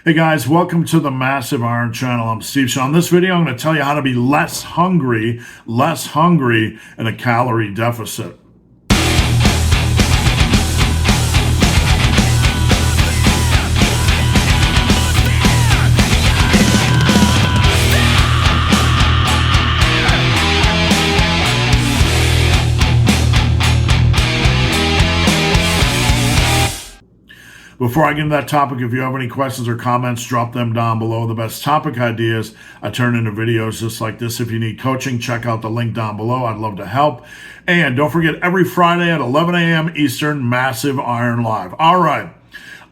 Hey guys, welcome to the Massive Iron Channel. I'm Steve. So on this video, I'm going to tell you how to be less hungry in a calorie deficit. Before I get into that topic, if you have any questions or comments, drop them down below. The best topic ideas I turn into videos just like this. If you need coaching, check out the link down below. I'd love to help. And don't forget, every Friday at 11 a.m. Eastern, Massive Iron Live. All right,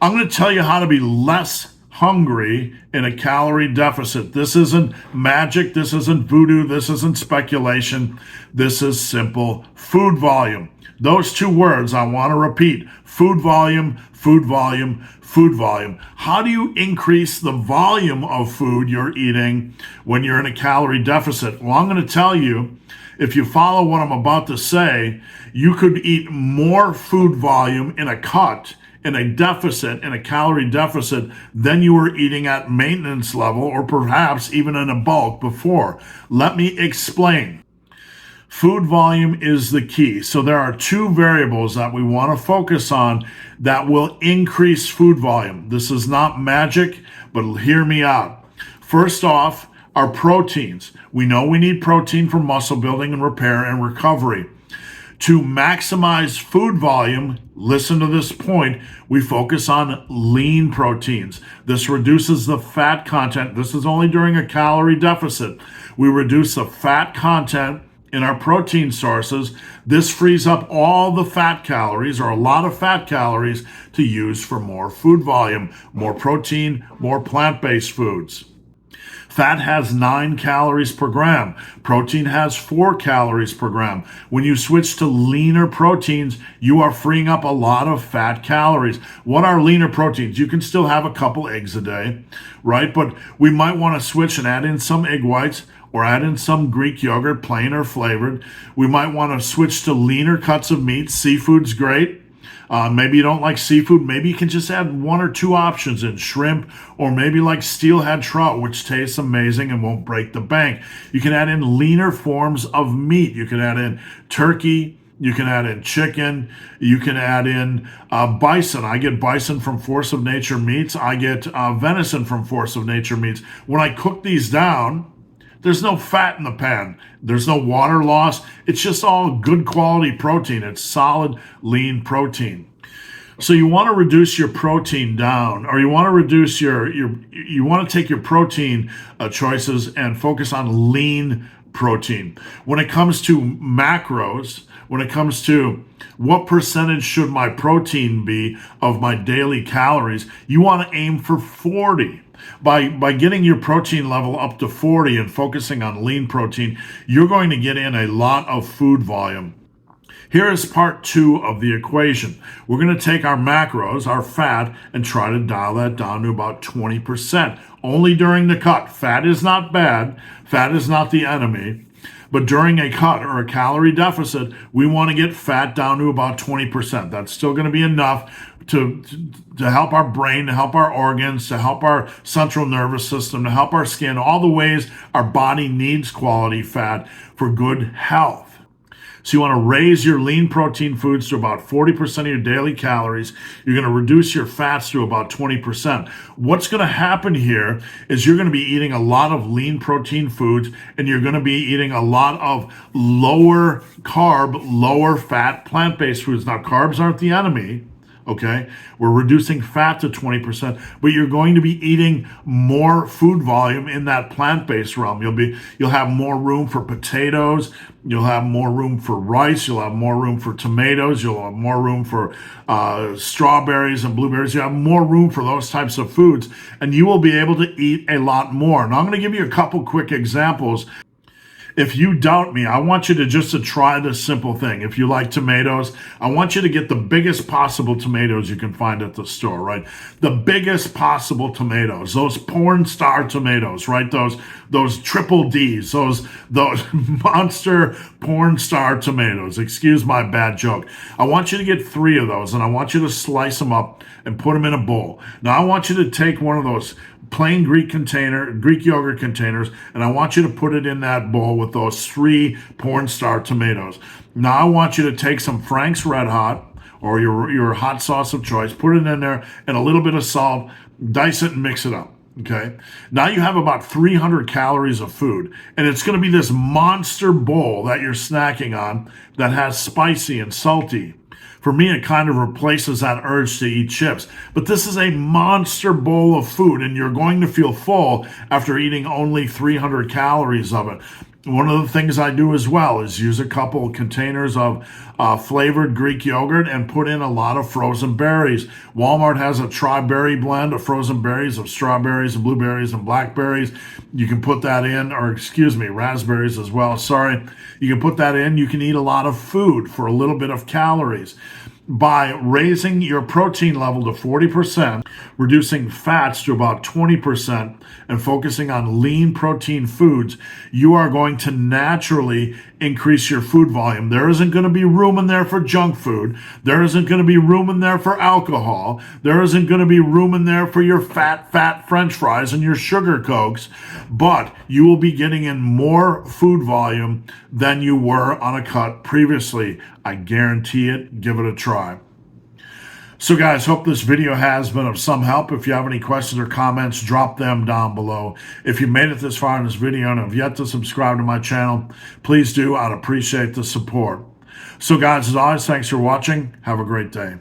I'm going to tell you how to be less hungry in a calorie deficit. This isn't magic. This isn't voodoo. This isn't speculation. This is simple food volume. Those two words I want to repeat: food volume, food volume, food volume. How do you increase the volume of food you're eating when you're in a calorie deficit? Well, I'm going to tell you, if you follow what I'm about to say, you could eat more food volume in a cut, in a deficit, in a calorie deficit, than you were eating at maintenance level or perhaps even in a bulk before. Let me explain. Food volume is the key. So there are two variables that we want to focus on that will increase food volume. This is not magic, but hear me out. First off, our proteins. We know we need protein for muscle building and repair and recovery. To maximize food volume, listen to this point, we focus on lean proteins. This reduces the fat content. This is only during a calorie deficit. We reduce the fat content in our protein sources. This frees up all the fat calories, or a lot of fat calories, to use for more food volume, more protein, more plant-based foods. Fat has 9 calories per gram. Protein has 4 calories per gram. When you switch to leaner proteins, you are freeing up a lot of fat calories. What are leaner proteins? You can still have a couple eggs a day, right? But we might want to switch and add in some egg whites, or add in some Greek yogurt, plain or flavored. We might want to switch to leaner cuts of meat. Seafood's great. Maybe you don't like seafood. Maybe you can just add 1 or 2 options in shrimp, or maybe like steelhead trout, which tastes amazing and won't break the bank. You can add in leaner forms of meat. You can add in turkey. You can add in chicken. You can add in bison. I get bison from Force of Nature Meats. I get venison from Force of Nature Meats. When I cook these down, there's no fat in the pan. There's no water loss. It's just all good quality protein. It's solid, lean protein. So you want to reduce your protein down, or you want to reduce you want to take your protein choices and focus on lean protein. When it comes to macros, when it comes to what percentage should my protein be of my daily calories, you want to aim for 40. By getting your protein level up to 40 and focusing on lean protein, you're going to get in a lot of food volume. Here is part 2 of the equation. We're going to take our macros, our fat, and try to dial that down to about 20%. Only during the cut. Fat is not bad. Fat is not the enemy. But during a cut or a calorie deficit, we want to get fat down to about 20%. That's still going to be enough to help our brain, to help our organs, to help our central nervous system, to help our skin, all the ways our body needs quality fat for good health. So you want to raise your lean protein foods to about 40% of your daily calories. You're going to reduce your fats to about 20%. What's going to happen here is you're going to be eating a lot of lean protein foods, and you're going to be eating a lot of lower carb, lower fat plant-based foods. Now, carbs aren't the enemy. Okay, we're reducing fat to 20%, but you're going to be eating more food volume in that plant-based realm. You'll have more room for potatoes. You'll have more room for rice. You'll have more room for tomatoes. You'll have more room for strawberries and blueberries. You have more room for those types of foods, and you will be able to eat a lot more. Now, I'm going to give you a couple quick examples. If you doubt me, I want you to just to try this simple thing. If you like tomatoes, I want you to get the biggest possible tomatoes you can find at the store, right? The biggest possible tomatoes, those porn star tomatoes, right? Those triple D's, those monster porn star tomatoes. Excuse my bad joke. I want you to get 3 of those, and I want you to slice them up and put them in a bowl. Now I want you to take one of those plain Greek yogurt containers, and I want you to put it in that bowl with those 3 porn star tomatoes. Now I want you to take some Frank's Red Hot or your hot sauce of choice, put it in there, and a little bit of salt, dice it and mix it up. Okay. Now you have about 300 calories of food, and it's going to be this monster bowl that you're snacking on that has spicy and salty. For me, it kind of replaces that urge to eat chips. But this is a monster bowl of food, and you're going to feel full after eating only 300 calories of it. One of the things I do as well is use a couple of containers of flavored Greek yogurt and put in a lot of frozen berries. Walmart has a tri-berry blend of frozen berries, of strawberries and blueberries and blackberries. You can put that in, or excuse me, raspberries as well. Sorry. You can put that in. You can eat a lot of food for a little bit of calories. By raising your protein level to 40%, reducing fats to about 20%, and focusing on lean protein foods, you are going to naturally increase your food volume. There isn't going to be room in there for junk food. There isn't going to be room in there for alcohol. There isn't going to be room in there for your fat French fries and your sugar Cokes, but you will be getting in more food volume than you were on a cut previously. I guarantee it. Give it a try. So guys, hope this video has been of some help. If you have any questions or comments, drop them down below. If you made it this far in this video and have yet to subscribe to my channel, please do. I'd appreciate the support. So guys, as always, thanks for watching. Have a great day.